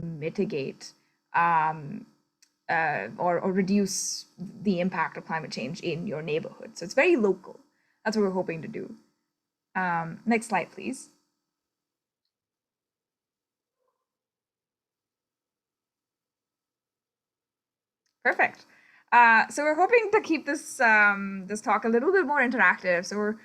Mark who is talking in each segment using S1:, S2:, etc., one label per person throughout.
S1: mitigate or reduce the impact of climate change in your neighborhood. So it's very local. That's what we're hoping to do. Next slide, please. Perfect. So we're hoping to keep this this talk a little bit more interactive. So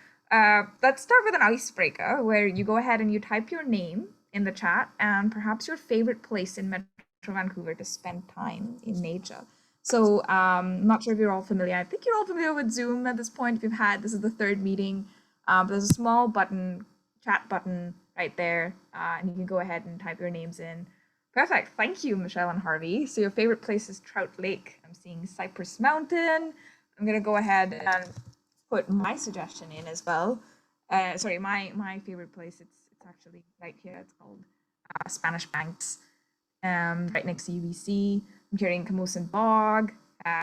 S1: let's start with an icebreaker where you go ahead and you type your name in the chat and perhaps your favorite place in Metro Vancouver to spend time in nature. So I'm not sure if you're all familiar. I think you're all familiar with Zoom at this point. If you've had, this is the third meeting. There's a small button, chat button right there, and you can go ahead and type your names in. Perfect. Thank you, Michelle and Harvey. So your favorite place is Trout Lake. I'm seeing Cypress Mountain. I'm going to go ahead and put my suggestion in as well. Sorry, my favorite place, it's actually right here. It's called Spanish Banks, right next to UBC. I'm hearing Camosun Bog,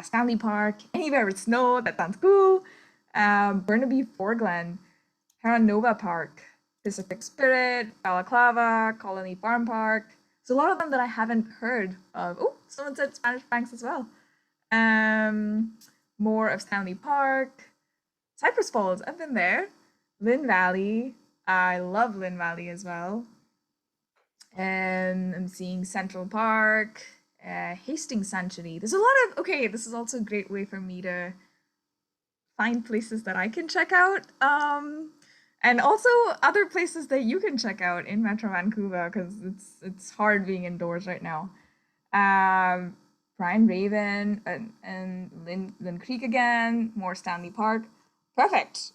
S1: Stanley Park, anywhere with snow. That sounds cool. Burnaby Foreglen, Terra Nova Park, Pacific Spirit, Balaclava, Colony Farm Park. So a lot of them that I haven't heard of. Oh, someone said Spanish Banks as well. More of Stanley Park, Cypress Falls. I've been there. Lynn Valley. I love Lynn Valley as well. And I'm seeing Central Park, Hastings Sanctuary. There's a lot of, okay, this is also a great way for me to find places that I can check out. And also other places that you can check out in Metro Vancouver, because it's hard being indoors right now. Brian Raven and Lynn Creek again, more Stanley Park. Perfect.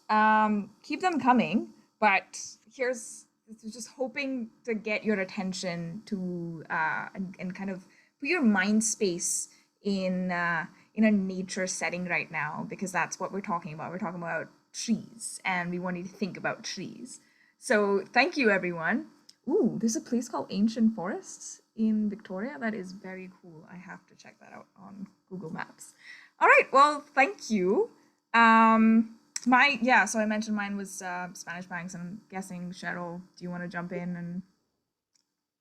S1: Keep them coming, but here's just hoping to get your attention to and kind of put your mind space in a nature setting right now, because that's what we're talking about. We're talking about trees, and we want you to think about trees. So thank you, everyone. Ooh, there's a place called Ancient Forests in Victoria. That is very cool. I have to check that out on Google Maps. All right, well, thank you. So I mentioned mine was Spanish Banks, and I'm guessing, Cheryl, do you want to jump in and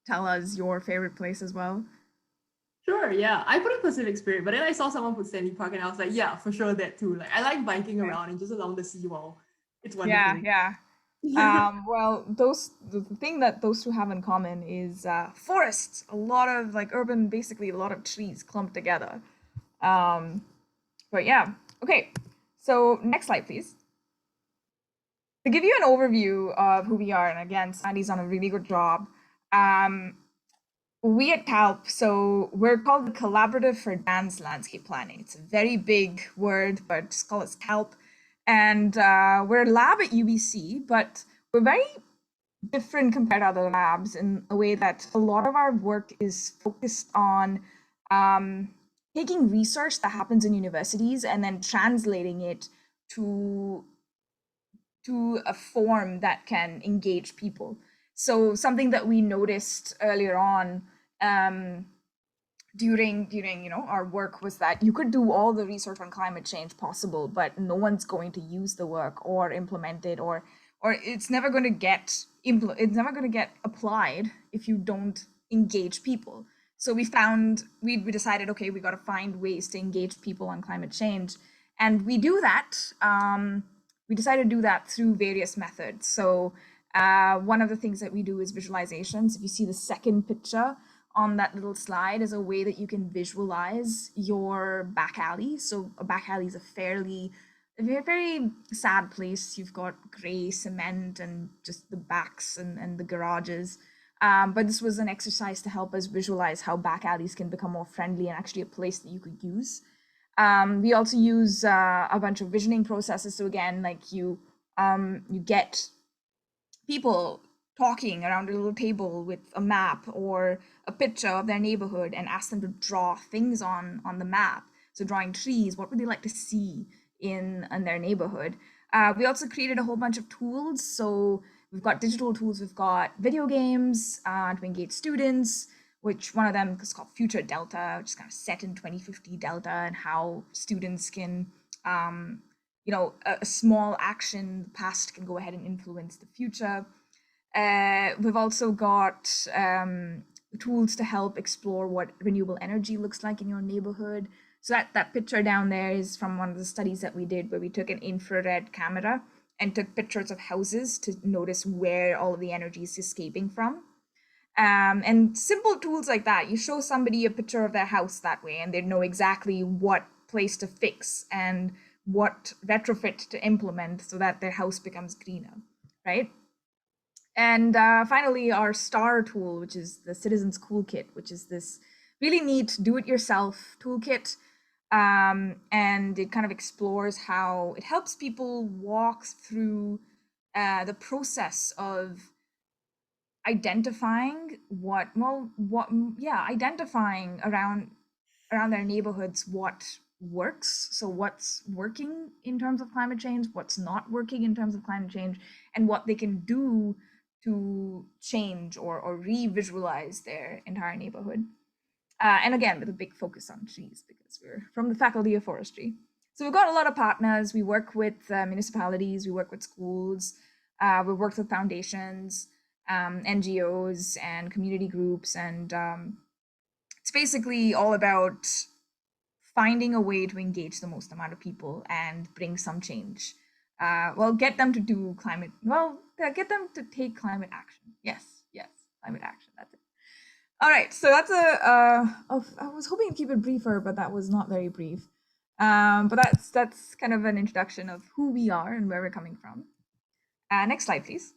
S1: tell us your favorite place as well?
S2: Sure, yeah. I put in Pacific Spirit, but then I saw someone put Stanley Park, and I was like, yeah, for sure that too. Like, I like biking around and just along the seawall. It's wonderful.
S1: Yeah. Well, the thing that those two have in common is forests. A lot of basically a lot of trees clumped together. But yeah, okay. So next slide, please. To give you an overview of who we are, and again, Sandy's done a really good job. We at CALP, so we're called the Collaborative for Advanced Landscape Planning. It's a very big word, but just call us CALP. And we're a lab at UBC, but we're very different compared to other labs in a way that a lot of our work is focused on taking research that happens in universities and then translating it to a form that can engage people. So something that we noticed earlier on during our work was that you could do all the research on climate change possible, but no one's going to use the work or implement it, or it's never going to get applied if you don't engage people. So we decided, okay, we got to find ways to engage people on climate change, and we do that. We decided to do that through various methods. So one of the things that we do is visualizations. If you see the second picture on that little slide, is a way that you can visualize your back alley. So a back alley is a very sad place. You've got gray cement and just the backs and the garages. But this was an exercise to help us visualize how back alleys can become more friendly and actually a place that you could use. We also use a bunch of visioning processes. So again, like you get people talking around a little table with a map or a picture of their neighborhood and ask them to draw things on the map. So drawing trees, what would they like to see in their neighborhood? We also created a whole bunch of tools. So we've got digital tools, we've got video games to engage students, which one of them is called Future Delta, which is kind of set in 2050 Delta, and how students can, a small action in the past can go ahead and influence the future. We've also got tools to help explore what renewable energy looks like in your neighborhood. So that picture down there is from one of the studies that we did, where we took an infrared camera and took pictures of houses to notice where all of the energy is escaping from. And simple tools like that, you show somebody a picture of their house that way, and they know exactly what place to fix and what retrofit to implement so that their house becomes greener, right? And finally, our STAR tool, which is the Citizens Cool Kit, which is this really neat do-it-yourself toolkit. And it kind of explores how it helps people walk through the process of identifying identifying around their neighborhoods what works. So what's working in terms of climate change, what's not working in terms of climate change, and what they can do to change or re-visualize their entire neighborhood. And again, with a big focus on trees, because we're from the Faculty of Forestry. So we've got a lot of partners. We work with municipalities, we work with schools, we work with foundations, NGOs, and community groups. And it's basically all about finding a way to engage the most amount of people and bring some change. Get them to do get them to take climate action. Yes, climate action. That's it. All right, so that's I was hoping to keep it briefer, but that was not very brief. But that's kind of an introduction of who we are and where we're coming from. Next slide, please.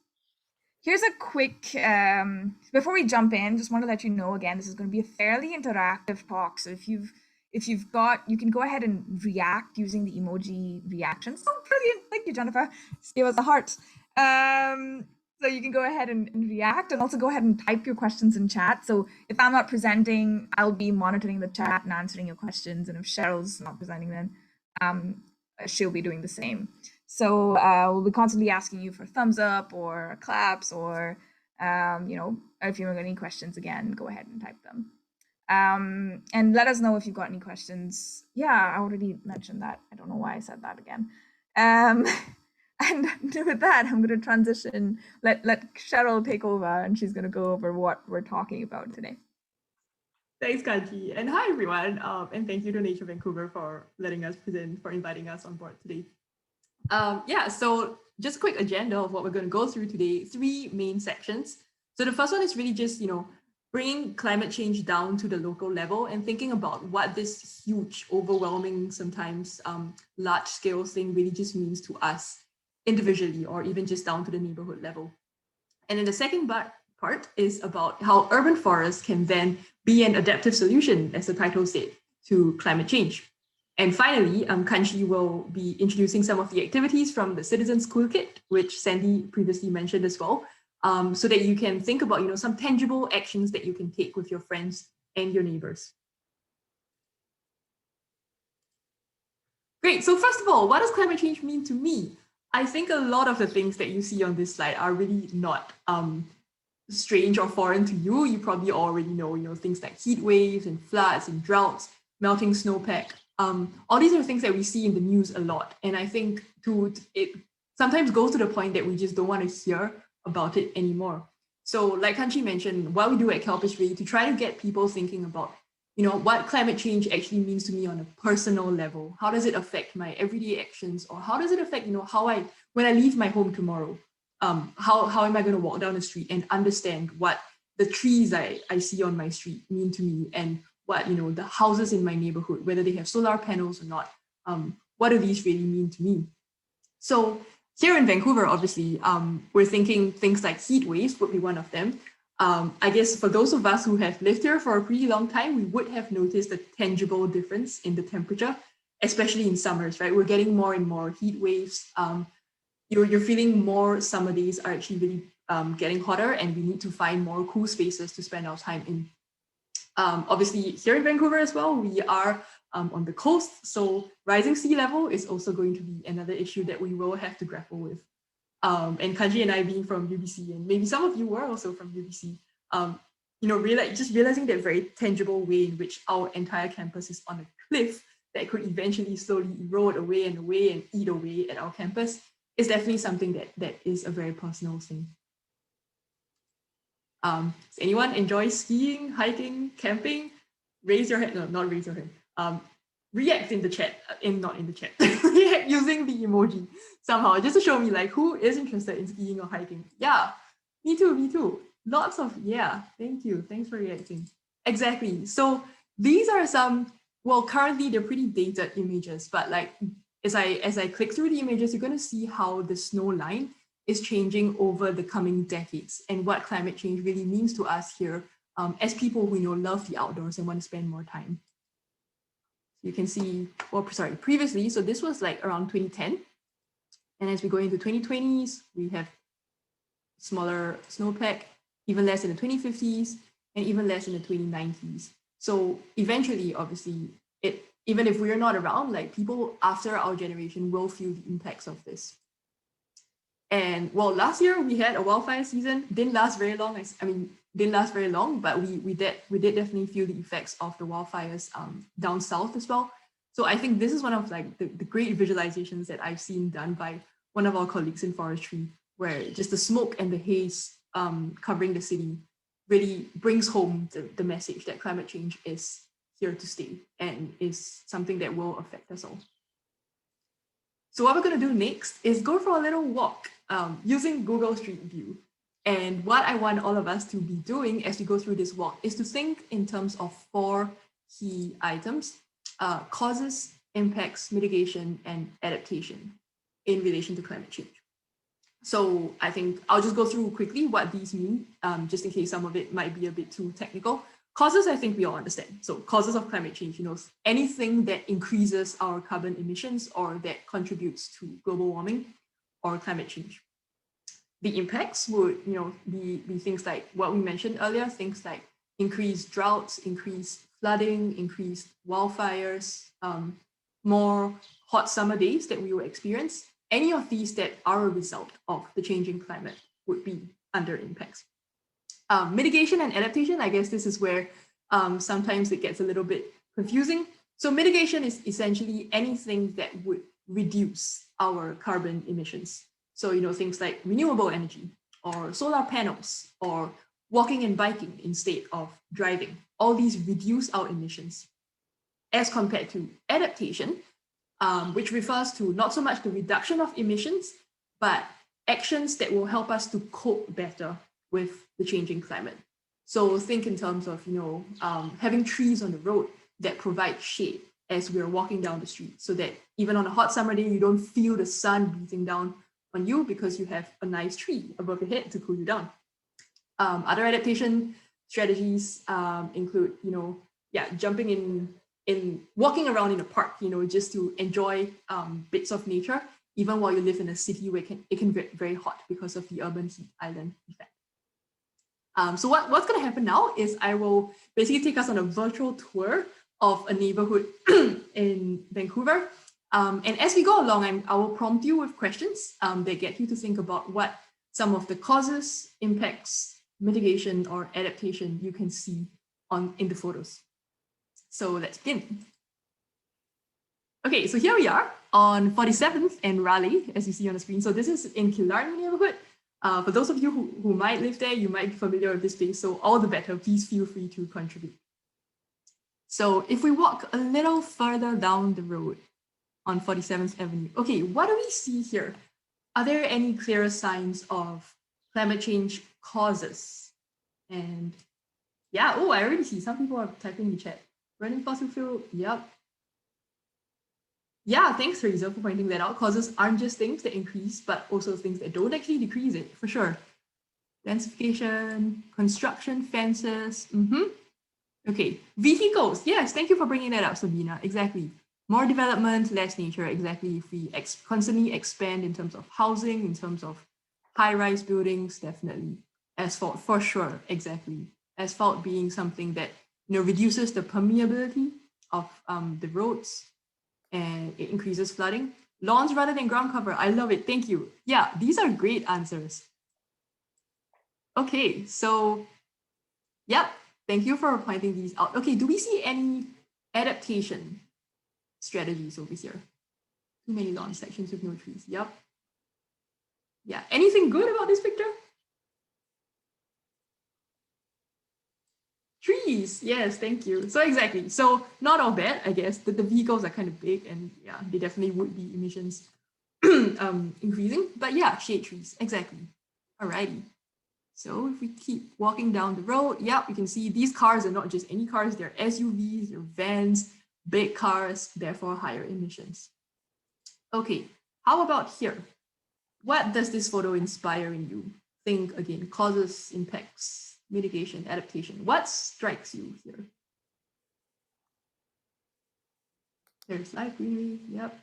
S1: Here's a quick, before we jump in, just want to let you know again, this is going to be a fairly interactive talk. So if you've got, you can go ahead and react using the emoji reactions. Oh, brilliant. Thank you, Jennifer. Just gave us a heart. So you can go ahead and react, and also go ahead and type your questions in chat. So if I'm not presenting, I'll be monitoring the chat and answering your questions. And if Cheryl's not presenting, then she'll be doing the same. So we'll be constantly asking you for thumbs up or claps, or if you've got any questions, again, go ahead and type them. And let us know if you've got any questions. Yeah, I already mentioned that. I don't know why I said that again. And with that, I'm going to transition, let Cheryl take over, and she's going to go over what we're talking about today.
S2: Thanks, Kanchi. And hi, everyone. And thank you to Nature Vancouver for letting us present, for inviting us on board today. So just a quick agenda of what we're going to go through today, 3 main sections. So the first one is really just, bringing climate change down to the local level and thinking about what this huge, overwhelming, sometimes large scale thing really just means to us individually, or even just down to the neighborhood level. And then the second part is about how urban forests can then be an adaptive solution, as the title said, to climate change. And finally, Kanchi will be introducing some of the activities from the Citizens Cool Kit, which Sandy previously mentioned as well, so that you can think about some tangible actions that you can take with your friends and your neighbors. Great. So first of all, what does climate change mean to me? I think a lot of the things that you see on this slide are really not strange or foreign to you. You probably already know, things like heat waves and floods and droughts, melting snowpack. All these are things that we see in the news a lot. And I think it sometimes goes to the point that we just don't want to hear about it anymore. So like Kanchi mentioned, what we do at KELP is really to try to get people thinking about, what climate change actually means to me on a personal level. How does it affect my everyday actions? Or how does it affect, when I leave my home tomorrow, how am I going to walk down the street and understand what the trees I see on my street mean to me, and what, the houses in my neighborhood, whether they have solar panels or not, what do these really mean to me? So here in Vancouver, obviously, we're thinking things like heat waves would be one of them. I guess for those of us who have lived here for a pretty long time, we would have noticed a tangible difference in the temperature, especially in summers, right? We're getting more and more heat waves. You're feeling more summer days are actually really getting hotter, and we need to find more cool spaces to spend our time in. Obviously, here in Vancouver as well, we are on the coast, so rising sea level is also going to be another issue that we will have to grapple with. And Kanji and I being from UBC, and maybe some of you were also from UBC, realizing that very tangible way in which our entire campus is on a cliff that could eventually slowly erode away and eat away at our campus is definitely something that is a very personal thing. Does anyone enjoy skiing, hiking, camping? Raise your hand. No, not raise your hand. React in the chat, not in the chat. React using the emoji somehow, just to show me like who is interested in skiing or hiking. Yeah, me too, me too. Lots of, yeah, thank you. Thanks for reacting. Exactly. So these are some, well, currently they're pretty dated images, but like as I click through the images, you're going to see how the snow line is changing over the coming decades and what climate change really means to us here as people who love the outdoors and want to spend more time. You can see, well, sorry, previously, so this was like around 2010. And as we go into 2020s, we have smaller snowpack, even less in the 2050s, and even less in the 2090s. So eventually, obviously, even if we're not around, like people after our generation will feel the impacts of this. And well, last year we had a wildfire season, didn't last very long. Didn't last very long, but we did definitely feel the effects of the wildfires down south as well. So I think this is one of like the great visualizations that I've seen done by one of our colleagues in forestry, where just the smoke and the haze covering the city really brings home the message that climate change is here to stay and is something that will affect us all. So what we're going to do next is go for a little walk using Google Street View. And what I want all of us to be doing as we go through this walk is to think in terms of 4 key items: causes, impacts, mitigation, and adaptation in relation to climate change. So I think I'll just go through quickly what these mean, just in case some of it might be a bit too technical. Causes, I think we all understand. So causes of climate change, anything that increases our carbon emissions or that contributes to global warming or climate change. The impacts would, be things like what we mentioned earlier, things like increased droughts, increased flooding, increased wildfires, more hot summer days that we will experience. Any of these that are a result of the changing climate would be under impacts. Mitigation and adaptation, I guess this is where sometimes it gets a little bit confusing. So mitigation is essentially anything that would reduce our carbon emissions. So, things like renewable energy or solar panels or walking and biking instead of driving. All these reduce our emissions. As compared to adaptation, which refers to not so much the reduction of emissions, but actions that will help us to cope better with the changing climate. So think in terms of, having trees on the road that provide shade as we're walking down the street, so that even on a hot summer day, you don't feel the sun beating down on you because you have a nice tree above your head to cool you down. Other adaptation strategies include, jumping in walking around in a park, just to enjoy bits of nature, even while you live in a city where it can get very hot because of the urban heat island effect. So what's going to happen now is I will basically take us on a virtual tour of a neighborhood in Vancouver. And as we go along, I will prompt you with questions that get you to think about what some of the causes, impacts, mitigation, or adaptation you can see in the photos. So let's begin. Okay, so here we are on 47th and Raleigh, as you see on the screen. So this is in Killarney neighborhood. For those of you who might live there, you might be familiar with this place, so all the better. Please feel free to contribute. So if we walk a little further down the road on 47th Avenue, okay, what do we see here? Are there any clear signs of climate change causes? And yeah, oh, I already see some people are typing in the chat. Burning fossil fuel, yep. Yeah, thanks, Teresa, for pointing that out. Causes aren't just things that increase, but also things that don't actually decrease it, for sure. Densification, construction, fences. Okay, vehicles. Yes, thank you for bringing that up, Sabina. Exactly. More development, less nature. Exactly. If we constantly expand in terms of housing, in terms of high-rise buildings, definitely. Asphalt, for sure. Exactly. Asphalt being something that reduces the permeability of the roads, and it increases flooding. Lawns rather than ground cover. I love it. Thank you. Yeah, these are great answers. Okay, so, yep. Thank you for pointing these out. Okay, do we see any adaptation strategies over here? Too many lawn sections with no trees. Yep. Yeah, anything good about this picture? Trees, yes, thank you. So exactly. So not all bad, I guess. The vehicles are kind of big and yeah, they definitely would be emissions increasing. But yeah, shade trees, exactly. Alrighty. So if we keep walking down the road, yeah, you can see these cars are not just any cars, they're SUVs, they're vans, big cars, therefore higher emissions. Okay, how about here? What does this photo inspire in you? Think again, causes, impacts, mitigation, adaptation. What strikes you here? There's light greenery, yep.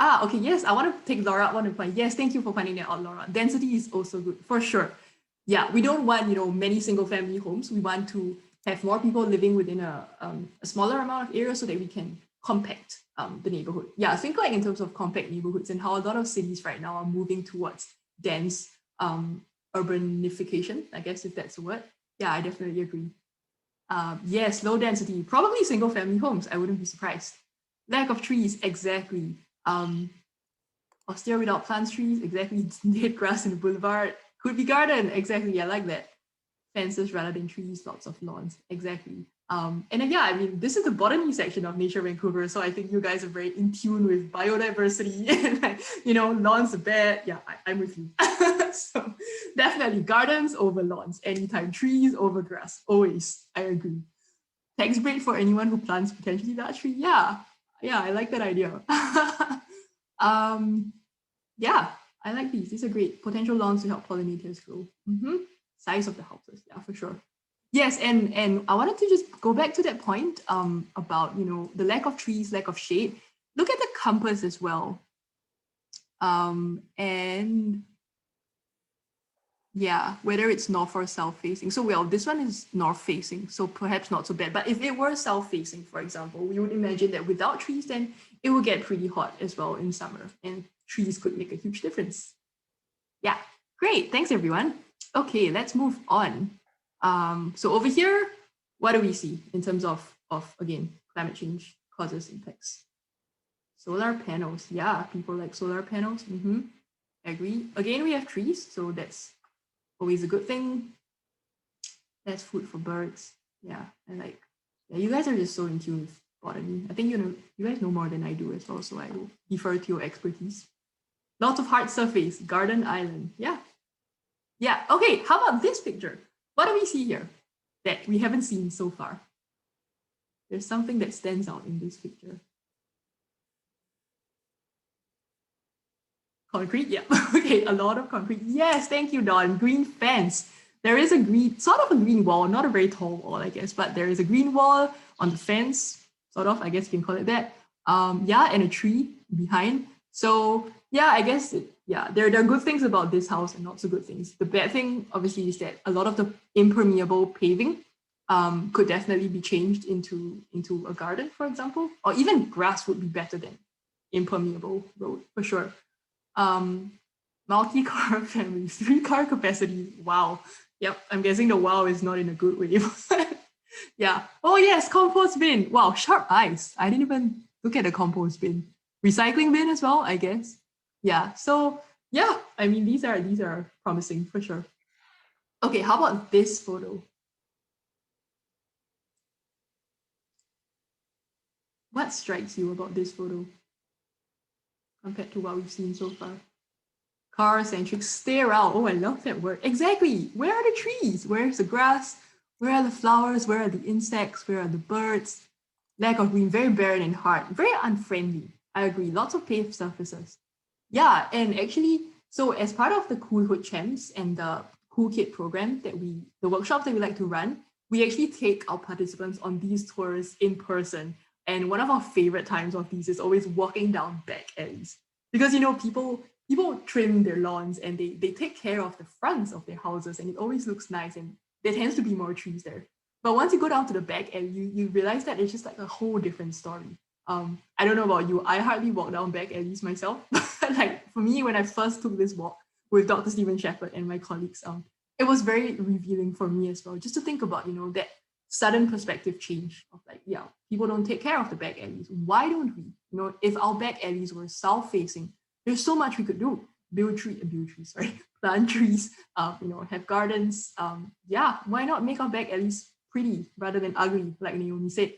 S2: Ah, okay, yes, I want to take Laura one of my, yes, thank you for finding that out, Laura. Density is also good, for sure. Yeah, we don't want, many single family homes. We want to have more people living within a smaller amount of area so that we can compact the neighborhood. Yeah, think like in terms of compact neighborhoods and how a lot of cities right now are moving towards dense urbanification, I guess if that's a word. Yeah, I definitely agree. Yes, low density, probably single family homes. I wouldn't be surprised. Lack of trees, exactly. Austere without plants, trees, exactly. Dead grass in the boulevard. Could be garden, exactly. I like that. Fences rather than trees, lots of lawns, exactly. And then, yeah, I mean, this is the botany section of Nature Vancouver, so I think you guys are very in tune with biodiversity and, like, lawns are bad. Yeah, I'm with you. So definitely gardens over lawns, anytime trees over grass, always. I agree. Tax break for anyone who plants potentially large tree. Yeah, I like that idea. Yeah, I like these. These are great. Potential lawns to help pollinators grow. Size of the houses, yeah, for sure. Yes, and I wanted to just go back to that point about the lack of trees, lack of shade. Look at the compass as well. And yeah, whether it's north or south facing. So well, this one is north facing, so perhaps not so bad. But if it were south facing, for example, we would imagine that without trees, then it would get pretty hot as well in summer, and trees could make a huge difference. Yeah, great. Thanks, everyone. Okay, let's move on. So over here, what do we see in terms of again, climate change causes impacts? Solar panels. Yeah, people like solar panels. Agree. Again, we have trees, so that's always a good thing. That's food for birds. Yeah, and you guys are just so in tune with botany. I think you guys know more than I do as well, so I will defer to your expertise. Lots of hard surface, garden island. Yeah. Yeah, okay, how about this picture? What do we see here that we haven't seen so far? There's something that stands out in this picture. Concrete, yeah. Okay, a lot of concrete. Yes, thank you, Don. Green fence. There is a green, sort of a green wall, not a very tall wall, I guess, but there is a green wall on the fence, sort of, I guess you can call it that. Yeah, and a tree behind. So yeah, I guess there are good things about this house and not so good things. The bad thing, obviously, is that a lot of the impermeable paving could definitely be changed into a garden, for example, or even grass would be better than impermeable road for sure. Multi-car families, 3-car capacity. Wow. Yep, I'm guessing the wow is not in a good way. Yeah. Oh yes, compost bin. Wow, sharp eyes. I didn't even look at the compost bin. Recycling bin as well, I guess. Yeah. So yeah, I mean these are promising for sure. Okay, how about this photo? What strikes you about this photo compared to what we've seen so far? Car-centric, sterile. Oh, I love that word. Exactly. Where are the trees? Where's the grass? Where are the flowers? Where are the insects? Where are the birds? Lack of green, very barren and hard, very unfriendly. I agree. Lots of paved surfaces. Yeah, and actually, so as part of the Cool Hood Champs and the Cool Kid program the workshops that we like to run, we actually take our participants on these tours in person. And one of our favorite times of these is always walking down back alleys. Because people trim their lawns and they take care of the fronts of their houses and it always looks nice and there tends to be more trees there. But once you go down to the back alley, you realize that it's just like a whole different story. I don't know about you, I hardly walk down back alleys myself. Like for me, when I first took this walk with Dr. Stephen Shepherd and my colleagues, it was very revealing for me as well, just to think about, that sudden perspective change of like, yeah, people don't take care of the back alleys. Why don't we? If our back alleys were south facing, there's so much we could do. Build trees, sorry. plant trees, have gardens. Yeah, why not make our back at least pretty rather than ugly, like Naomi said.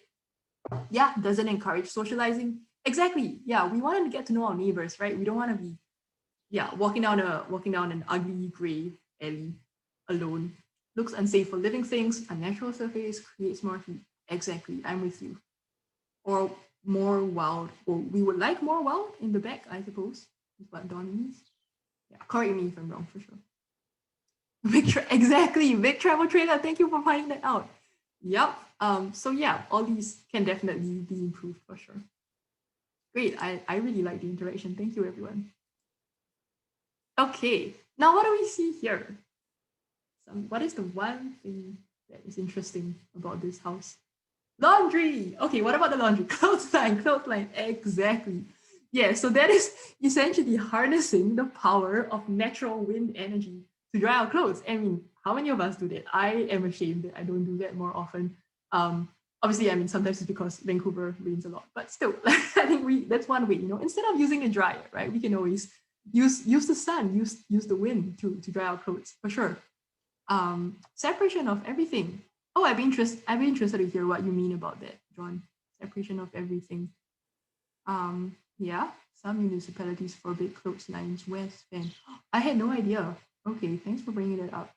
S2: Yeah, doesn't encourage socializing. Exactly. Yeah, we want to get to know our neighbors, right? We don't want to be, walking down an ugly gray alley alone. Looks unsafe for living things. Unnatural surface creates more heat. Exactly. I'm with you. Or more wild. Or we would like more wild in the back, I suppose. Is what Don means. Yeah, correct me if I'm wrong for sure. Exactly. Big travel trailer. Thank you for finding that out. Yep. So yeah, all these can definitely be improved for sure. Great. I really like the interaction. Thank you, everyone. Okay. Now, what do we see here? What is the one thing that is interesting about this house? Laundry. Okay, what about the laundry? Clothesline. Exactly. Yeah, so that is essentially harnessing the power of natural wind energy to dry our clothes. I mean, how many of us do that? I am ashamed that I don't do that more often. Obviously, I mean, sometimes it's because Vancouver rains a lot, but still, I think that's one way. Instead of using a dryer, right? We can always use the sun, use the wind to dry our clothes for sure. Separation of everything. Oh, I'd be interested to hear what you mean about that, John. Separation of everything. Yeah, some municipalities forbid clotheslines. West Van. I had no idea. Okay, thanks for bringing that up.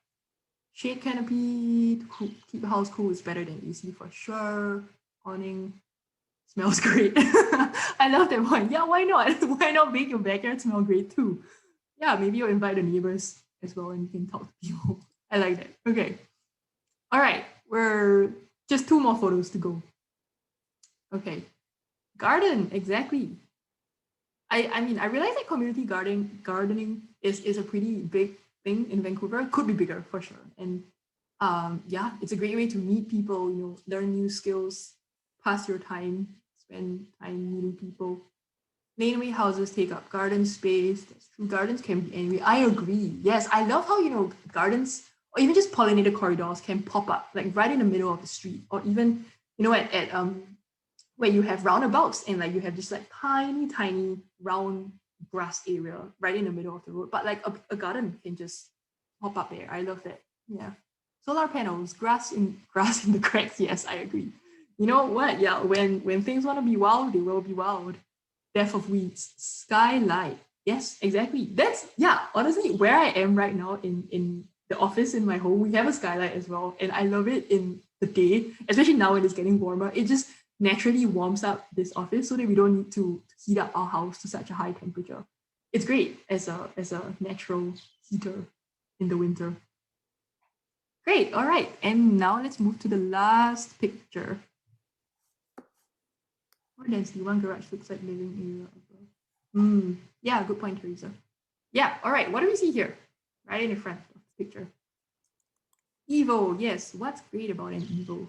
S2: Shade canopy to keep the house cool is better than AC for sure. Awning smells great. I love that one. Yeah, why not? Why not make your backyard smell great too? Yeah, maybe you'll invite the neighbors as well and you can talk to people. I like that. Okay. All right. We're just 2 more photos to go. Okay. Garden, exactly. I mean, I realize that community gardening is a pretty big thing in Vancouver. It could be bigger for sure. And yeah, it's a great way to meet people, learn new skills, pass your time, spend time meeting people. Laneway houses take up garden space. That's true. Gardens can be anywhere. I agree. Yes, I love how gardens or even just pollinator corridors can pop up like right in the middle of the street, or even at where you have roundabouts and like you have this like tiny round grass area right in the middle of the road. But like a garden can just pop up there. I love that. Yeah. Solar panels, grass in the cracks. Yes, I agree. You know what? Yeah, when things want to be wild, they will be wild. Death of weeds, skylight. Yes, exactly. Honestly, where I am right now in the office in my home, we have a skylight as well. And I love it in the day, especially now when it's getting warmer. It just naturally warms up this office so that we don't need to heat up our house to such a high temperature. It's great as a natural heater in the winter. Great. All right. And now let's move to the last picture. More density, one garage looks like living area as well. Yeah, good point, Teresa. Yeah, all right. What do we see here? Right in the front of the picture. Evo, yes. What's great about an Evo?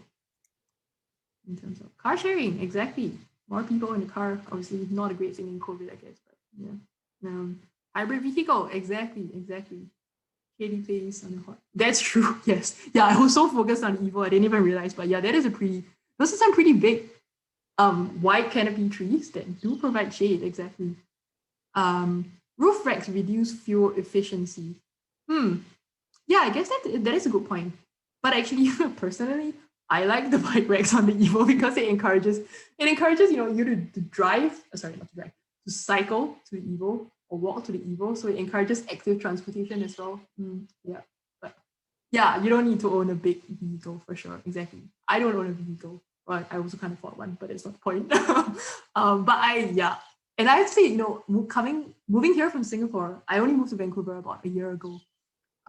S2: In terms of car sharing, exactly. More people in the car, obviously not a great thing in COVID, I guess, but yeah. Hybrid vehicle, exactly. Shady place on the hot. That's true, yes. Yeah, I was so focused on Evo, I didn't even realize, but yeah, those are some pretty big wide canopy trees that do provide shade, exactly. Roof racks reduce fuel efficiency. Yeah, I guess that is a good point. But actually, personally, I like the bike racks on the Evo because it encourages you to drive. Sorry, not to drive, to cycle to the Evo or walk to the Evo. So it encourages active transportation as well. Yeah, but yeah, you don't need to own a big vehicle for sure. Exactly. I don't own a vehicle. Well, I also kind of bought one, but it's not the point. And I'd say, moving here from Singapore, I only moved to Vancouver about a year ago.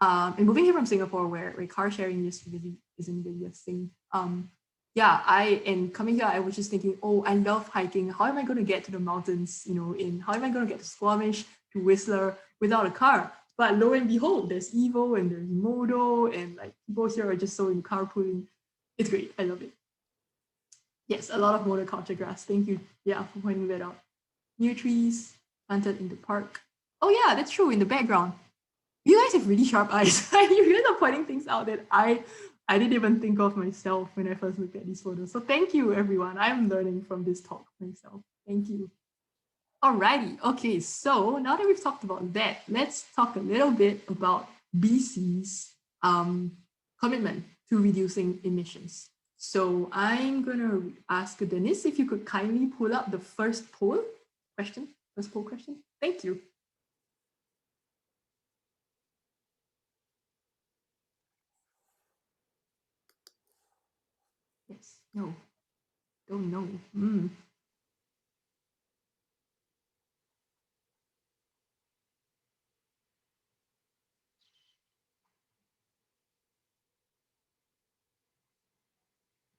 S2: And moving here from Singapore, where car sharing isn't really a thing. And coming here, I was just thinking, oh, I love hiking. How am I going to get to the mountains? How am I going to get to Squamish, to Whistler without a car? But lo and behold, there's Evo and there's Modo, and like people here are just so in carpooling. It's great. I love it. Yes, a lot of monoculture grass. Thank you. Yeah, for pointing that out. New trees planted in the park. Oh yeah, that's true. In the background, you guys have really sharp eyes. You guys are pointing things out that I didn't even think of myself when I first looked at these photos. So thank you, everyone. I'm learning from this talk myself. Thank you. Alrighty, okay, so now that we've talked about that, let's talk a little bit about BC's commitment to reducing emissions. So I'm gonna ask Denise if you could kindly pull up the first poll question. Thank you. Yes, no, don't know.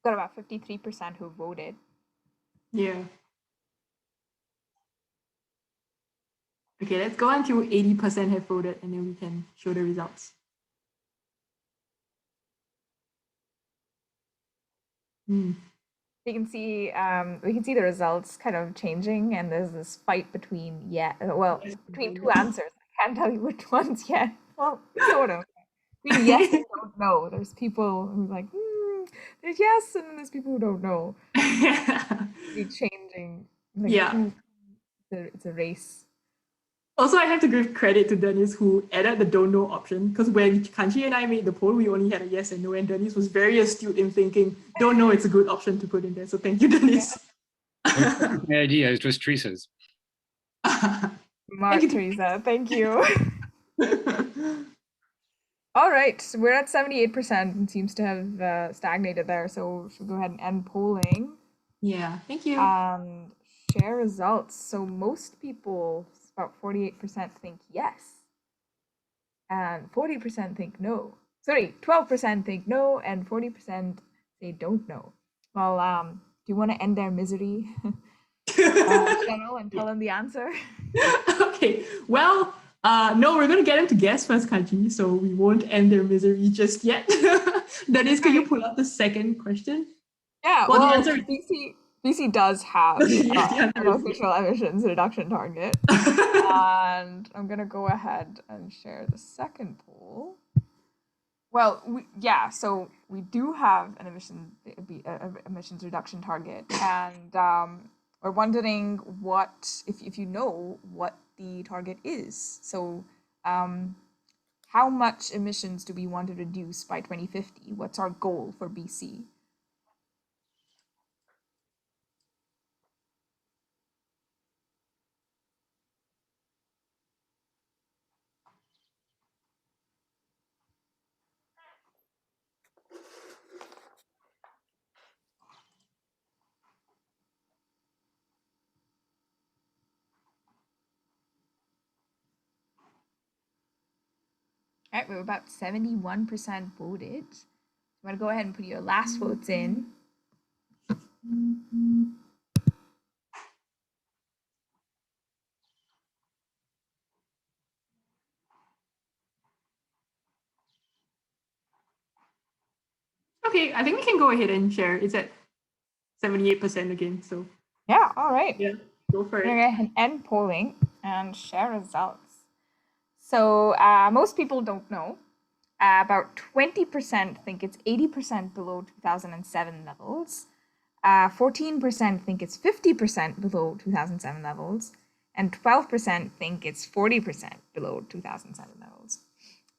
S1: Got about 53% who voted.
S2: Yeah. Okay, let's go until 80% have voted and then we can show the results.
S1: We can see the results kind of changing, and there's this fight between between two answers. I can't tell you which ones yet. Well, sort of. Between yes and don't know. There's people who like, there's yes, and then there's people who don't know. It's changing. Like,
S2: Yeah.
S1: It's a race.
S2: Also, I have to give credit to Dennis who added the don't know option, because when Kanchi and I made the poll, we only had a yes and no, and Dennis was very astute in thinking, don't know, it's a good option to put in there. So thank you, Dennis.
S3: Yeah. My idea, it was Teresa's.
S1: Mark, Teresa, thank you. All right, we're at 78% and seems to have stagnated there, so should go ahead and end polling.
S2: Yeah, thank you.
S1: Share results. So most people, about 48% think yes, and 40% think no. Sorry, 12% think no, and 40% say don't know. Well, do you want to end their misery, Cheryl, and tell them the answer?
S2: Okay, well, no, we're going to get them to guess first, Kanchi, so we won't end their misery just yet. Dennis, can you pull up the second question?
S1: Yeah, well, the answer BC does have an official emissions reduction target. And I'm going to go ahead and share the second poll. Well, so we do have an emissions reduction target, and we're wondering if you know what the target is. So how much emissions do we want to reduce by 2050? What's our goal for BC? All right, we're about 71% voted. You want to go ahead and put your last votes in.
S2: Okay, I think we can go ahead and share. It's at 78% again, so.
S1: Yeah, all right.
S2: Yeah, go for it.
S1: We're going to go ahead and end polling and share results. So most people don't know. About 20% think it's 80% below 2007 levels. 14% think it's 50% below 2007 levels. And 12% think it's 40% below 2007 levels.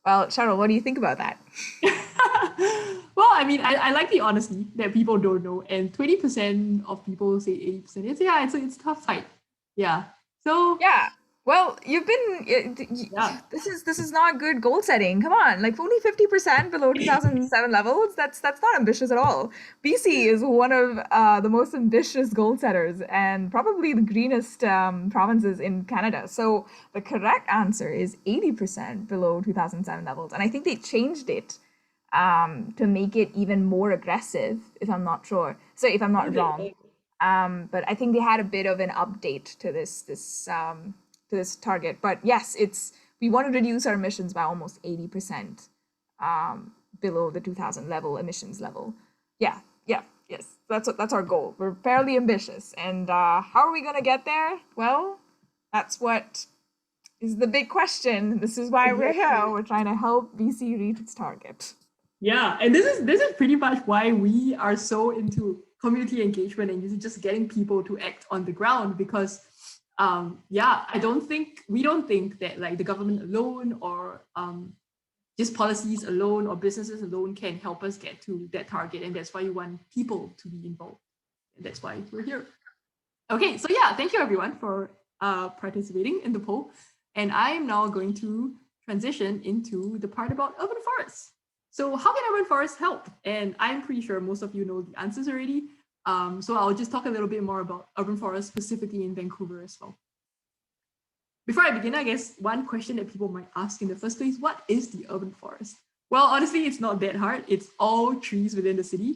S1: Well, Cheryl, what do you think about that?
S2: Well, I mean, I like the honesty that people don't know. And 20% of people say 80%. It's a tough fight. Yeah. So
S1: yeah. Well, you've been. This is not good goal setting. Come on, like only 50% below 2007 levels. That's not ambitious at all. BC is one of the most ambitious goal setters and probably the greenest provinces in Canada. So the correct answer is 80% below 2007 levels, and I think they changed it to make it even more aggressive. If I'm not wrong. But I think they had a bit of an update to this target. But yes, we want to reduce our emissions by almost 80% below the 2000 level emissions level. Yes. That's our goal. We're fairly ambitious. And how are we going to get there? Well, that's what is the big question. This is why we're here. We're trying to help BC reach its target.
S2: Yeah, and this is pretty much why we are so into community engagement and just getting people to act on the ground, because yeah, we don't think that like the government alone or just policies alone or businesses alone can help us get to that target. And that's why you want people to be involved. And that's why we're here. Okay, so yeah, thank you everyone for participating in the poll. And I am now going to transition into the part about urban forests. So how can urban forests help? And I'm pretty sure most of you know the answers already. So I'll just talk a little bit more about urban forests specifically in Vancouver as well. Before I begin, I guess one question that people might ask in the first place, what is the urban forest? Well, honestly, it's not that hard. It's all trees within the city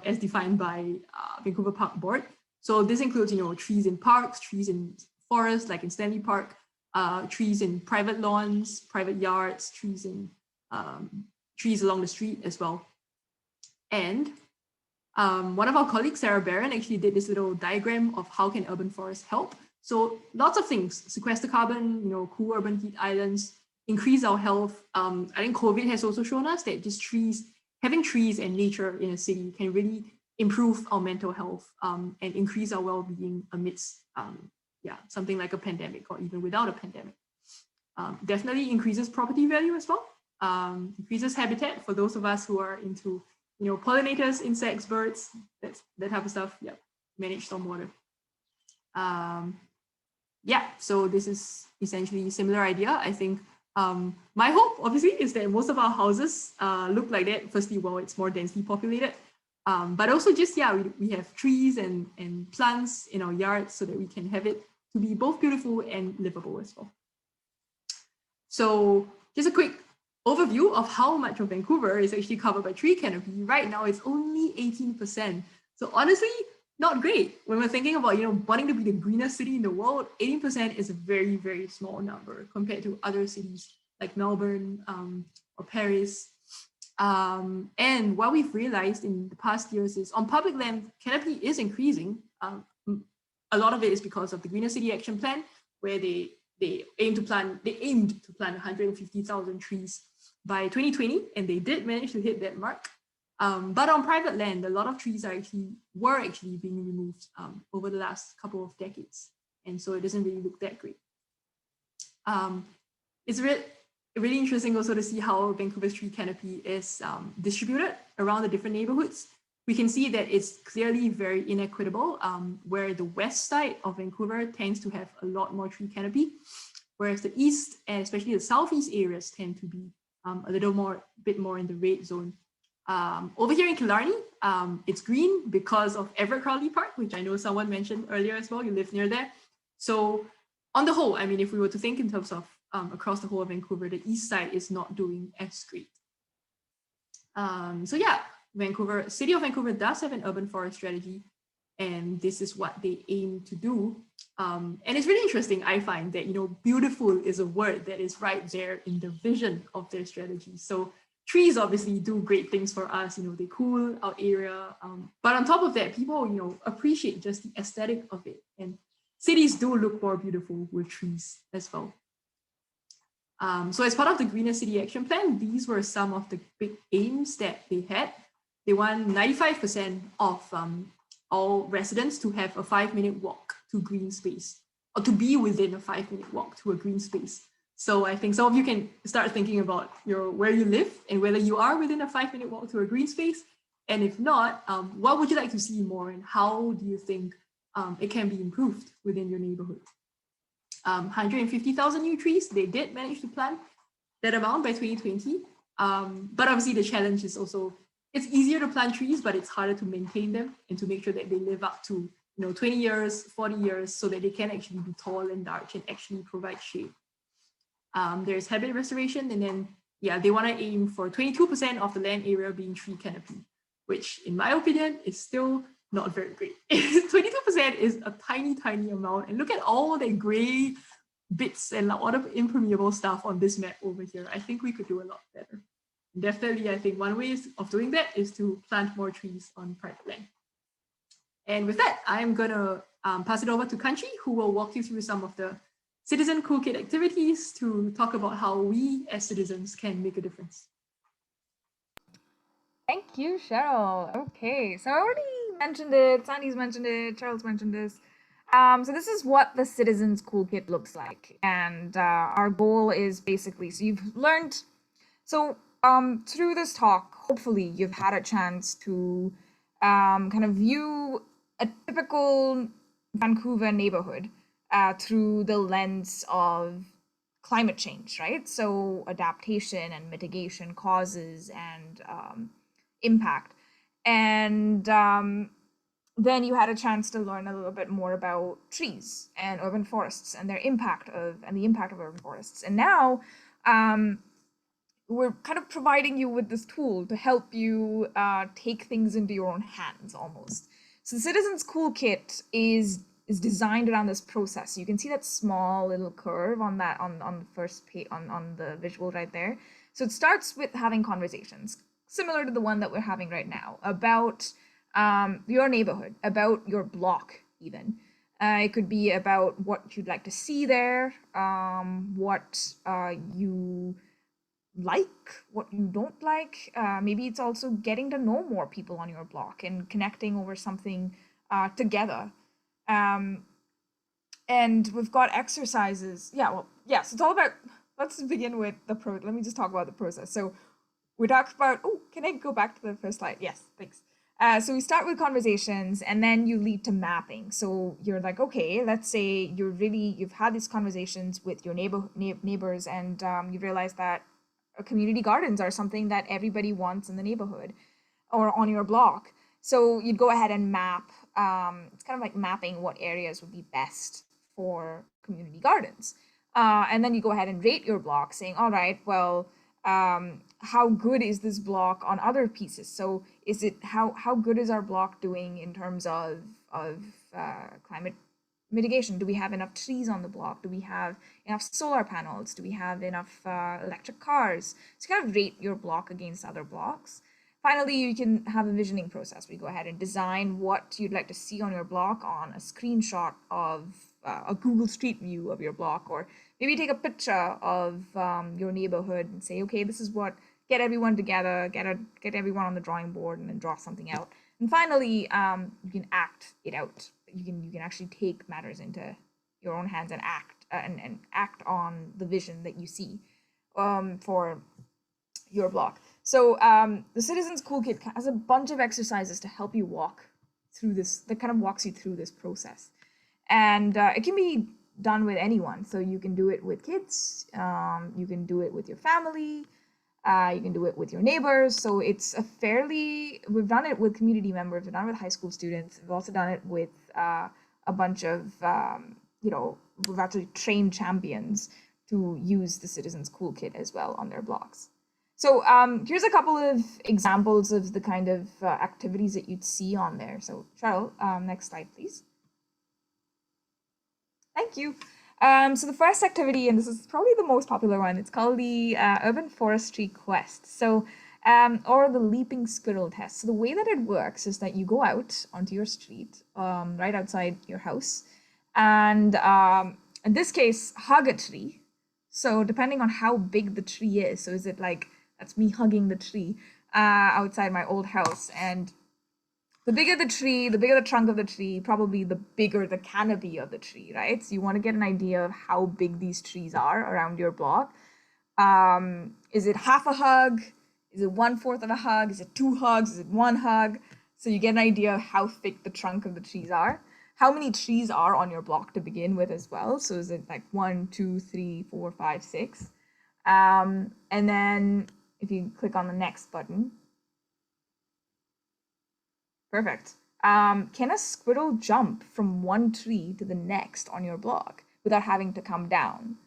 S2: as defined by Vancouver Park Board. So this includes, trees in parks, trees in forests, like in Stanley Park, trees in private lawns, private yards, trees along the street as well. And one of our colleagues, Sarah Barron, actually did this little diagram of how can urban forests help. So lots of things: sequester carbon, cool urban heat islands, increase our health. I think COVID has also shown us that just having trees and nature in a city can really improve our mental health and increase our well-being amidst something like a pandemic or even without a pandemic. Definitely increases property value as well. Increases habitat for those of us who are into pollinators, insects, birds, that type of stuff. Yeah, manage stormwater. So this is essentially a similar idea. I think my hope, obviously, is that most of our houses look like that. Firstly, well, it's more densely populated. But also just, we have trees and plants in our yards so that we can have it to be both beautiful and livable as well. So just a quick overview of how much of Vancouver is actually covered by tree canopy. Right now, it's only 18%. So honestly, not great. When we're thinking about, wanting to be the greenest city in the world, 18% is a very, very small number compared to other cities like Melbourne or Paris. And what we've realized in the past years is on public land, canopy is increasing. A lot of it is because of the Greener City Action Plan, where they aimed to plant 150,000 trees by 2020, and they did manage to hit that mark. But on private land, a lot of trees were actually being removed over the last couple of decades. And so it doesn't really look that great. It's really interesting also to see how Vancouver's tree canopy is distributed around the different neighborhoods. We can see that it's clearly very inequitable, where the west side of Vancouver tends to have a lot more tree canopy, whereas the east and especially the southeast areas tend to be a bit more in the red zone. Over here in Killarney, it's green because of Everett Crowley Park, which I know someone mentioned earlier as well. You live near there. So on the whole, I mean, if we were to think in terms of across the whole of Vancouver, the east side is not doing as great. City of Vancouver does have an urban forest strategy, and this is what they aim to do. And it's really interesting, I find, that, beautiful is a word that is right there in the vision of their strategy. So trees obviously do great things for us, they cool our area. But on top of that, people, appreciate just the aesthetic of it. And cities do look more beautiful with trees as well. So as part of the Greener City Action Plan, these were some of the big aims that they had. They want 95% of all residents to have a 5-minute walk to green space, or to be within a 5-minute walk to a green space. So I think some of you can start thinking about where you live and whether you are within a 5-minute walk to a green space. And if not, what would you like to see more, and how do you think it can be improved within your neighborhood? 150,000 new trees, they did manage to plant that amount by 2020. But obviously the challenge is also, it's easier to plant trees, but it's harder to maintain them and to make sure that they live up to 20 years, 40 years, so that they can actually be tall and large and actually provide shade. There's habitat restoration, and then they want to aim for 22% of the land area being tree canopy, which in my opinion is still not very great. 22% is a tiny, tiny amount. And look at all the gray bits and all the impermeable stuff on this map over here. I think we could do a lot better. Definitely, I think one way of doing that is to plant more trees on private land. And with that, I'm going to pass it over to Kanchi, who will walk you through some of the citizen cool kid activities to talk about how we as citizens can make a difference.
S1: Thank you, Cheryl. Okay, so I already mentioned it, Sandy's mentioned it, Charles mentioned this. So this is what the Citizens Toolkit looks like, and our goal is basically, so you've learned, so through this talk, hopefully you've had a chance to kind of view a typical Vancouver neighborhood through the lens of climate change, right? So adaptation and mitigation, causes and impact. And then you had a chance to learn a little bit more about trees and urban forests and the impact of urban forests. And now we're kind of providing you with this tool to help you take things into your own hands almost. So the Citizens Toolkit is designed around this process. You can see that small little curve on that on the first page on the visual right there. So it starts with having conversations similar to the one that we're having right now about your neighborhood, about your block even. It could be about what you'd like to see there, what you like, what you don't like. Maybe it's also getting to know more people on your block and connecting over something together. And we've got exercises. Yeah, well, yes, it's all about, let's begin with let me just talk about the process. So we talked about, oh, can I go back to the first slide? Yes, thanks. So we start with conversations and then you lead to mapping. So you're like, okay, let's say you've had these conversations with your neighbors and you realize that community gardens are something that everybody wants in the neighborhood or on your block. So you'd go ahead and map. It's kind of like mapping what areas would be best for community gardens. And then you go ahead and rate your block saying, all right, well, how good is this block on other pieces? So is it how good is our block doing in terms of climate mitigation? Do we have enough trees on the block? Do we have enough solar panels? Do we have enough electric cars? So kind of rate your block against other blocks. Finally, you can have a visioning process. We go ahead and design what you'd like to see on your block on a screenshot of a Google Street View of your block, or maybe take a picture of your neighborhood and say, okay, this is what, get everyone together, get everyone on the drawing board and then draw something out. And finally, you can act it out. You can actually take matters into your own hands and act on the vision that you see for your block. So the Citizens Toolkit has a bunch of exercises to help you walk through this, that kind of walks you through this process. And it can be done with anyone. So you can do it with kids, you can do it with your family, you can do it with your neighbors. So it's we've done it with community members, we've done it with high school students, we've also done it with a bunch of, we've actually trained champions to use the Citizens Toolkit as well on their blocks. So here's a couple of examples of the kind of activities that you'd see on there. So Cheryl, next slide, please. Thank you. So the first activity, and this is probably the most popular one, it's called the Urban Forestry Quest. So, or the Leaping Squirrel Test. So the way that it works is that you go out onto your street, right outside your house, and in this case, hug a tree. So depending on how big the tree is, so is it like, that's me hugging the tree outside my old house, and the bigger the tree, the bigger the trunk of the tree, probably the bigger the canopy of the tree, right? So you want to get an idea of how big these trees are around your block. Is it half a hug? Is it 1/4 of a hug? Is it 2 hugs? Is it 1 hug? So you get an idea of how thick the trunk of the trees are. How many trees are on your block to begin with as well? So is it like 1, 2, 3, 4, 5, 6? And then if you click on the next button, perfect. Can a squirrel jump from one tree to the next on your block without having to come down?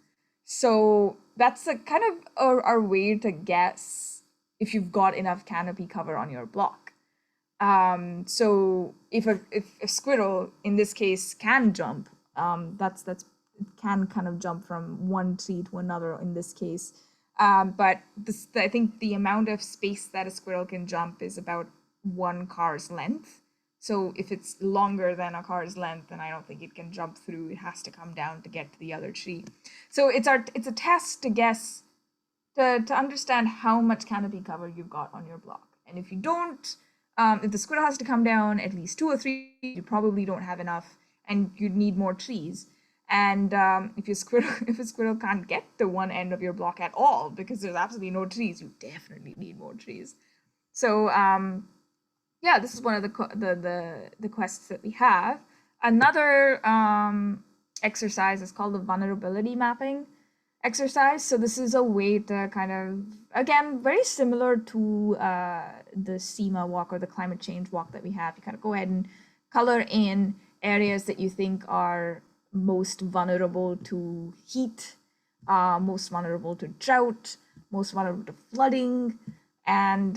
S1: So that's a kind of our way to guess if you've got enough canopy cover on your block. So if a squirrel in this case can jump, it can kind of jump from one tree to another in this case. But I think the amount of space that a squirrel can jump is about 1 car's length. So if it's longer than a car's length, then I don't think it can jump through. It has to come down to get to the other tree. So it's a test to guess, to understand how much canopy cover you've got on your block. And if you don't, if the squirrel has to come down at least 2 or 3, you probably don't have enough. and you'd need more trees. And if a squirrel can't get to one end of your block at all because there's absolutely no trees, you definitely need more trees. So yeah, this is one of the quests that we have. Another exercise is called the vulnerability mapping exercise. So this is a way to kind of, again, very similar to the SEMA walk or the climate change walk that we have. You kind of go ahead and color in areas that you think are most vulnerable to heat, most vulnerable to drought, most vulnerable to flooding, and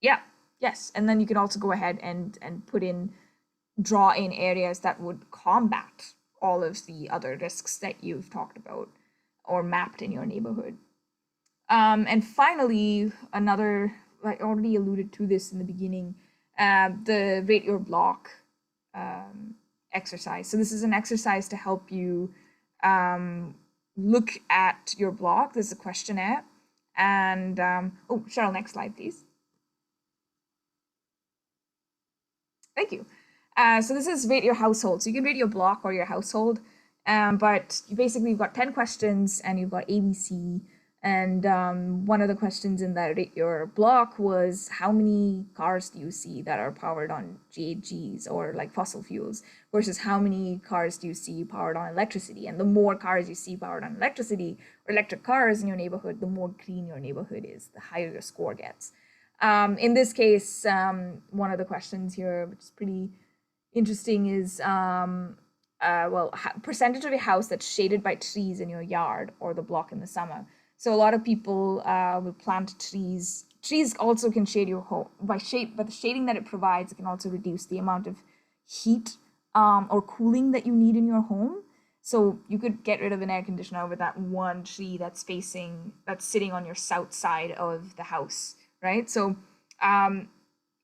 S1: yeah, yes. And then you can also go ahead and draw in areas that would combat all of the other risks that you've talked about or mapped in your neighborhood. And finally, another, I already alluded to this in the beginning, the rate your block exercise. So this is an exercise to help you look at your block. This is a questionnaire. And, oh, Cheryl, next slide, please. Thank you. So this is rate your household. So you can rate your block or your household, but you basically you've got 10 questions and you've got ABC. And one of the questions in that rate your block was how many cars do you see that are powered on GHGs or like fossil fuels versus how many cars do you see powered on electricity? And the more cars you see powered on electricity or electric cars in your neighborhood, the more green your neighborhood is, the higher your score gets. In this case, one of the questions here, which is pretty interesting, is percentage of your house that's shaded by trees in your yard or the block in the summer. So a lot of people will plant trees. Trees also can shade your home but the shading that it provides, it can also reduce the amount of heat or cooling that you need in your home. So you could get rid of an air conditioner with that one tree that's sitting on your south side of the house, right? So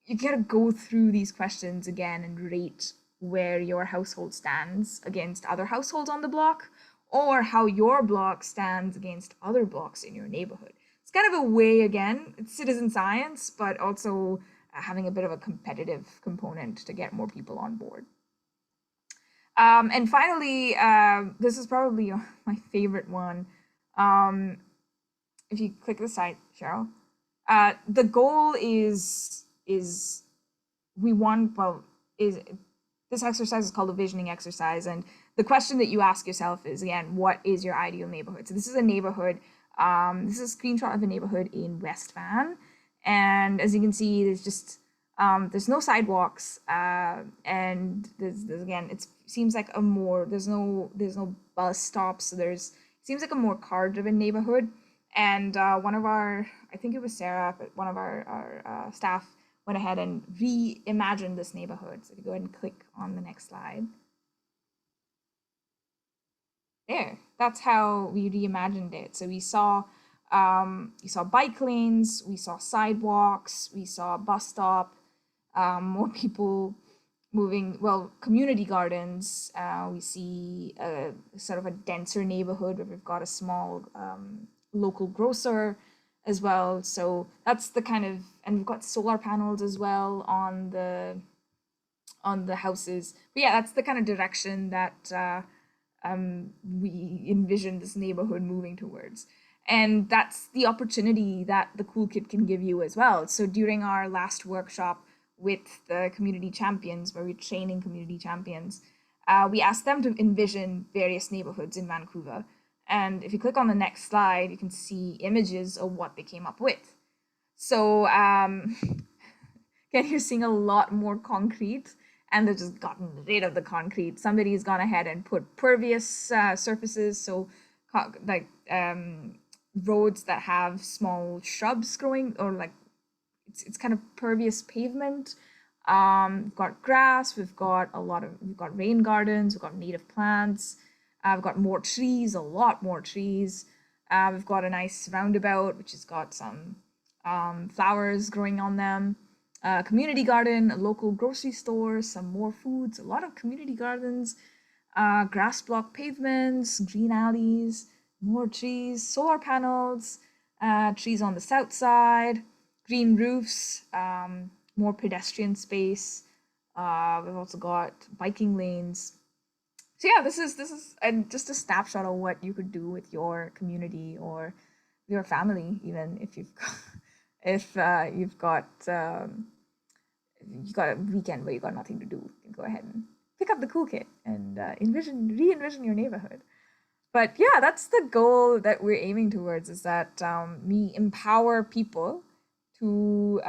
S1: you gotta go through these questions again and rate where your household stands against other households on the block, or how your block stands against other blocks in your neighborhood. It's kind of a way, again, it's citizen science, but also having a bit of a competitive component to get more people on board. And finally, this is probably my favorite one. If you click the site, Cheryl, the goal is we want, this exercise is called a visioning exercise, and the question that you ask yourself is, again, what is your ideal neighborhood? So this is a neighborhood, this is a screenshot of a neighborhood in West Van, and as you can see, there's just there's no sidewalks, and there's again, it seems like there's no bus stops, so it seems like a more car-driven neighborhood. And one of our, I think it was Sarah, but one of our staff went ahead and reimagined this neighborhood. So if you go ahead and click on the next slide. There, that's how we reimagined it. So we saw bike lanes, we saw sidewalks, we saw a bus stop, more people moving, community gardens. We see a sort of a denser neighborhood where we've got a small local grocer as well. So that's the kind of, and we've got solar panels as well on the houses. But yeah, that's the kind of direction that we envision this neighborhood moving towards. And that's the opportunity that the Cool Kit can give you as well. So during our last workshop with the community champions, where we're training community champions, we asked them to envision various neighborhoods in Vancouver. And if you click on the next slide, you can see images of what they came up with. So again, you're seeing a lot more concrete, and they've just gotten rid of the concrete. Somebody's gone ahead and put pervious surfaces, so like roads that have small shrubs growing, or like it's kind of pervious pavement. We've got grass, we've got rain gardens, we've got native plants. We've got more trees, a lot more trees. We've got a nice roundabout, which has got some flowers growing on them. Community garden, a local grocery store, some more foods, a lot of community gardens, grass block pavements, green alleys, more trees, solar panels, trees on the south side, green roofs, more pedestrian space, We've also got biking lanes. So yeah, this is and just a snapshot of what you could do with your community or your family, even if you've got, if you've got a weekend where you got nothing to do, you can go ahead and pick up the cool kit and re-envision your neighborhood. But yeah, that's the goal that we're aiming towards, is that we empower people to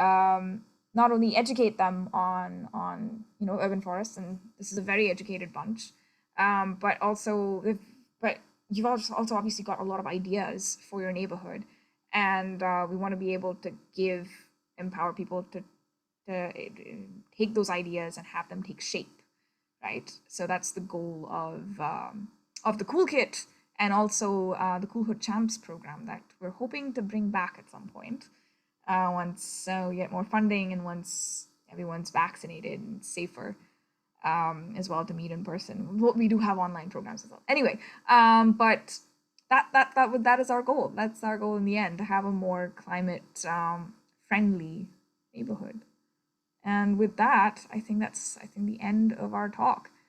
S1: not only educate them on urban forests, and this is a very educated bunch, but also but you've also obviously got a lot of ideas for your neighborhood, and we want to be able to empower people to take those ideas and have them take shape, right? So that's the goal of the Cool Kit, and also the Cool Hood Champs program that we're hoping to bring back at some point, once we get more funding and once everyone's vaccinated and safer, as well, to meet in person. We do have online programs as well. Anyway, but that is our goal. That's our goal in the end, to have a more climate friendly neighborhood. And with that, I think the end of our talk.